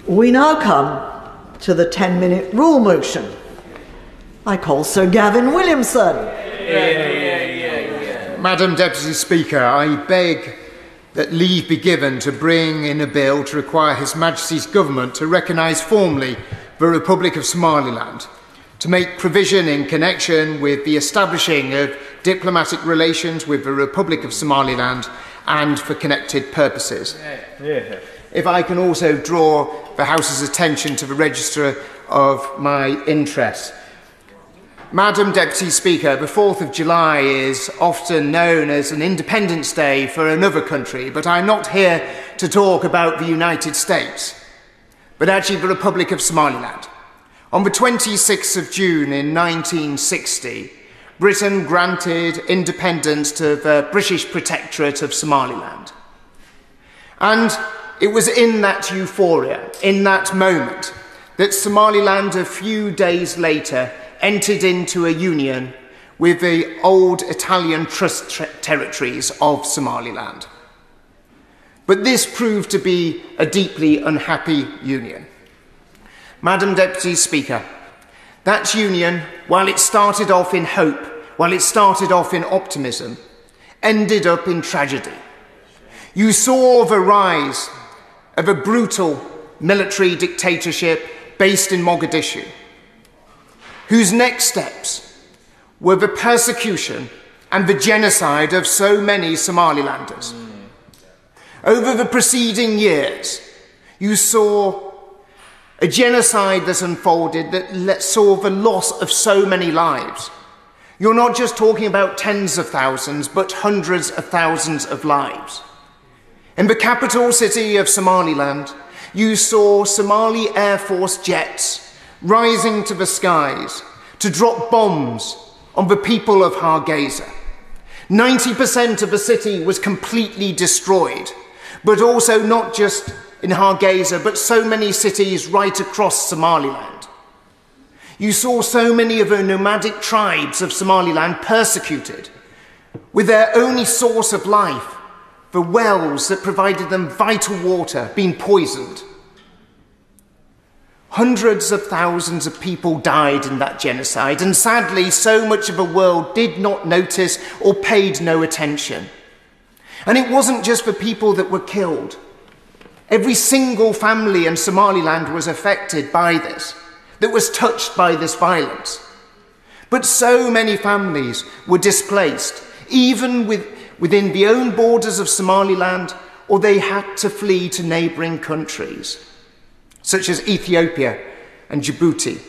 We now come to the 10-minute rule motion. I call Sir Gavin Williamson. Madam Deputy Speaker, I beg that leave be given to bring in a bill to require His Majesty's Government to recognise formally the Republic of Somaliland, to make provision in connection with the establishing of diplomatic relations with the Republic of Somaliland and for connected purposes. If I can also draw the House's attention to the register of my interest. Madam Deputy Speaker, the 4th of July is often known as an Independence Day for another country, but I'm not here to talk about the United States, but actually the Republic of Somaliland. On the 26th of June in 1960, Britain granted independence to the British Protectorate of Somaliland. And it was in that euphoria, in that moment, that Somaliland a few days later entered into a union with the old Italian trust territories of Somaliland. But this proved to be a deeply unhappy union. Madam Deputy Speaker, that union, while it started off in hope, while it started off in optimism, ended up in tragedy. You saw the rise of a brutal military dictatorship based in Mogadishu, whose next steps were the persecution and the genocide of so many Somalilanders. Over the preceding years, you saw a genocide that unfolded that saw the loss of so many lives. You're not just talking about tens of thousands, but hundreds of thousands of lives. In the capital city of Somaliland, you saw Somali Air Force jets rising to the skies to drop bombs on the people of Hargeisa. 90% of the city was completely destroyed, but also not just in Hargeisa, but so many cities right across Somaliland. You saw so many of the nomadic tribes of Somaliland persecuted, with their only source of life, the wells that provided them vital water, being poisoned. Hundreds of thousands of people died in that genocide, and sadly, so much of the world did not notice or paid no attention. And it wasn't just the people that were killed. Every single family in Somaliland was affected by this, that was touched by this violence. But so many families were displaced, even within the own borders of Somaliland, or they had to flee to neighbouring countries, such as Ethiopia and Djibouti.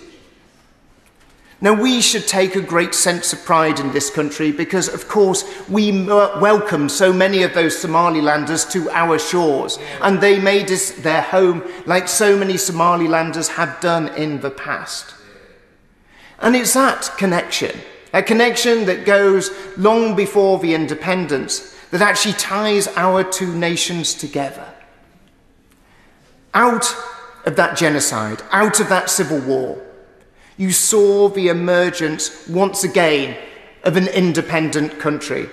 Now, we should take a great sense of pride in this country because, of course, we welcomed so many of those Somalilanders to our shores, and they made us their home like so many Somalilanders have done in the past. And it's that connection that goes long before the independence, that actually ties our two nations together. Out of that genocide, out of that civil war, you saw the emergence once again of an independent country.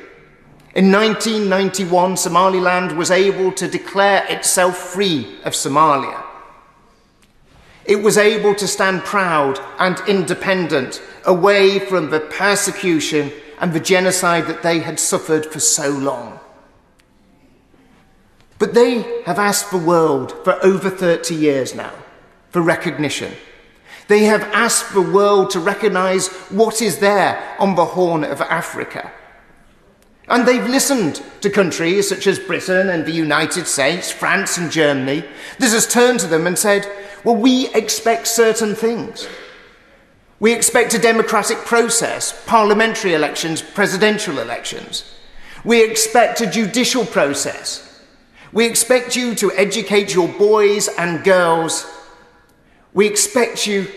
In 1991, Somaliland was able to declare itself free of Somalia. It was able to stand proud and independent away from the persecution and the genocide that they had suffered for so long. But they have asked the world for over 30 years now for recognition. They have asked the world to recognise what is there on the Horn of Africa. And they've listened to countries such as Britain and the United States, France and Germany, that has turned to them and said, well, we expect certain things. We expect a democratic process, parliamentary elections, presidential elections. We expect a judicial process. We expect you to educate your boys and girls. We expect you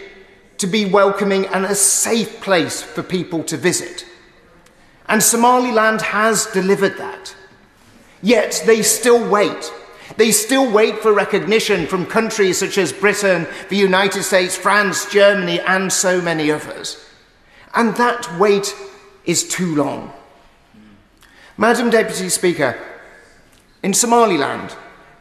to be welcoming and a safe place for people to visit. And Somaliland has delivered that. Yet they still wait. They still wait for recognition from countries such as Britain, the United States, France, Germany, and so many others. And that wait is too long. Madam Deputy Speaker, in Somaliland,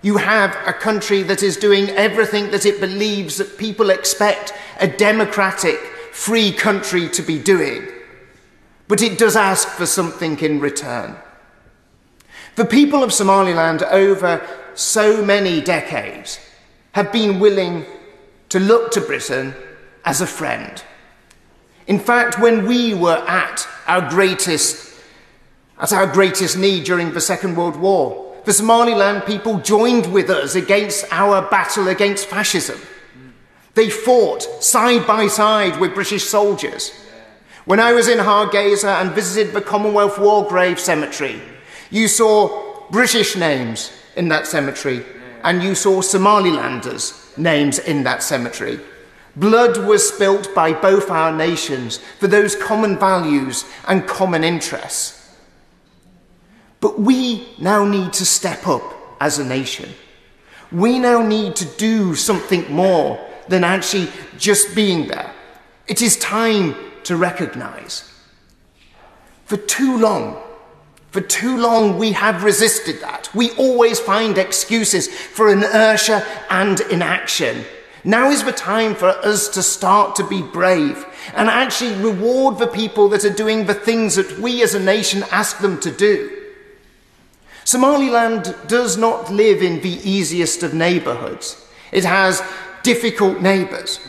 You have a country that is doing everything that it believes that people expect a democratic, free country to be doing. But it does ask for something in return. The people of Somaliland over so many decades have been willing to look to Britain as a friend. In fact, when we were at our greatest need during the Second World War, the Somaliland people joined with us against our battle against fascism. They fought side by side with British soldiers. When I was in Hargeisa and visited the Commonwealth War Grave Cemetery, you saw British names in that cemetery, and you saw Somalilanders' names in that cemetery. Blood was spilt by both our nations for those common values and common interests. But we now need to step up as a nation. We now need to do something more than actually just being there. It is time to recognise. For too long we have resisted that. We always find excuses for inertia and inaction. Now is the time for us to start to be brave and actually reward the people that are doing the things that we as a nation ask them to do. Somaliland does not live in the easiest of neighbourhoods. It has difficult neighbours.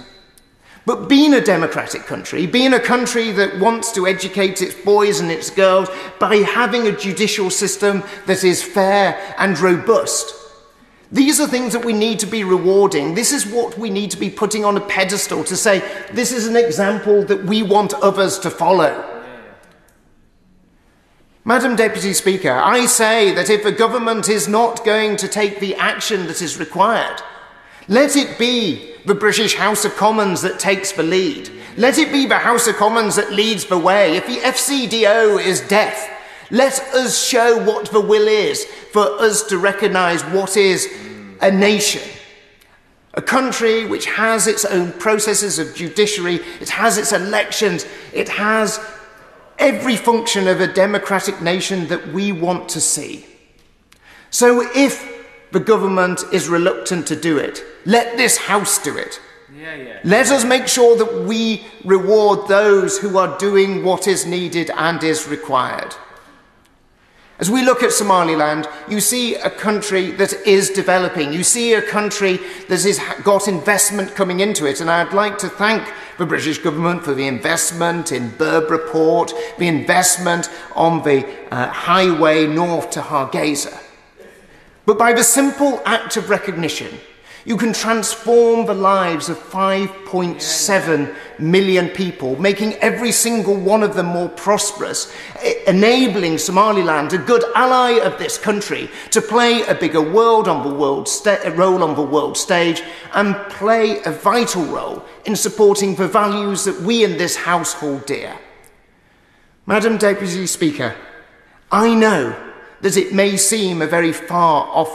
But being a democratic country, being a country that wants to educate its boys and its girls by having a judicial system that is fair and robust, these are things that we need to be rewarding. This is what we need to be putting on a pedestal to say, this is an example that we want others to follow. Madam Deputy Speaker, I say that if the government is not going to take the action that is required, let it be the British House of Commons that takes the lead. Let it be the House of Commons that leads the way. If the FCDO is deaf, let us show what the will is for us to recognise what is a nation. A country which has its own processes of judiciary, it has its elections, it has every function of a democratic nation that we want to see. So if the government is reluctant to do it, let this House do it. Let us make sure that we reward those who are doing what is needed and is required. As we look at Somaliland, you see a country that is developing. You see a country that has got investment coming into it. And I'd like to thank the British government for the investment in Berbera Port, the investment on the highway north to Hargeisa. But by the simple act of recognition, you can transform the lives of 5.7 million people, making every single one of them more prosperous, enabling Somaliland, a good ally of this country, to play a bigger role on the world stage and play a vital role in supporting the values that we in this House hold dear. Madam Deputy Speaker, I know that it may seem a very far-off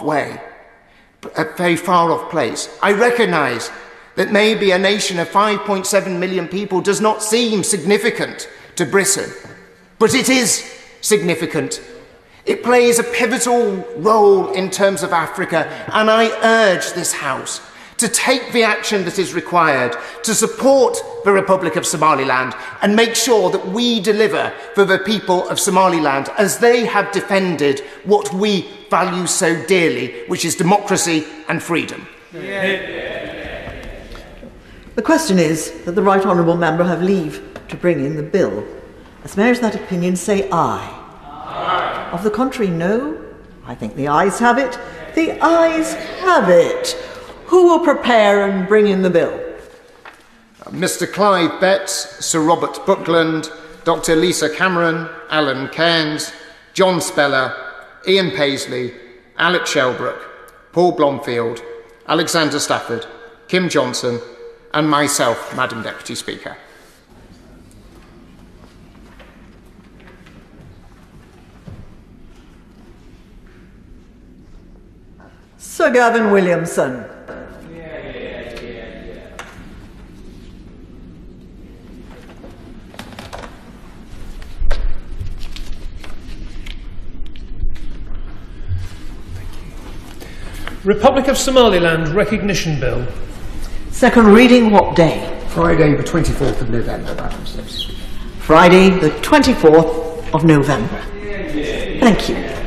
place. I recognise that maybe a nation of 5.7 million people does not seem significant to Britain, but it is significant. It plays a pivotal role in terms of Africa, and I urge this House to take the action that is required to support the Republic of Somaliland and make sure that we deliver for the people of Somaliland as they have defended what we value so dearly, which is democracy and freedom. The question is that the Right Honourable Member have leave to bring in the bill. As members of that opinion say aye. Aye. Of the contrary, no. I think the ayes have it. The ayes have it. Who will prepare and bring in the bill? Mr. Clive Betts, Sir Robert Buckland, Dr. Lisa Cameron, Alan Cairns, John Speller, Ian Paisley, Alex Shelbrook, Paul Blomfield, Alexander Stafford, Kim Johnson, and myself, Madam Deputy Speaker. Sir Gavin Williamson. Republic of Somaliland Recognition Bill. Second reading what day? Friday the 24th of November, Madam Secretary. Friday the 24th of November. Thank you.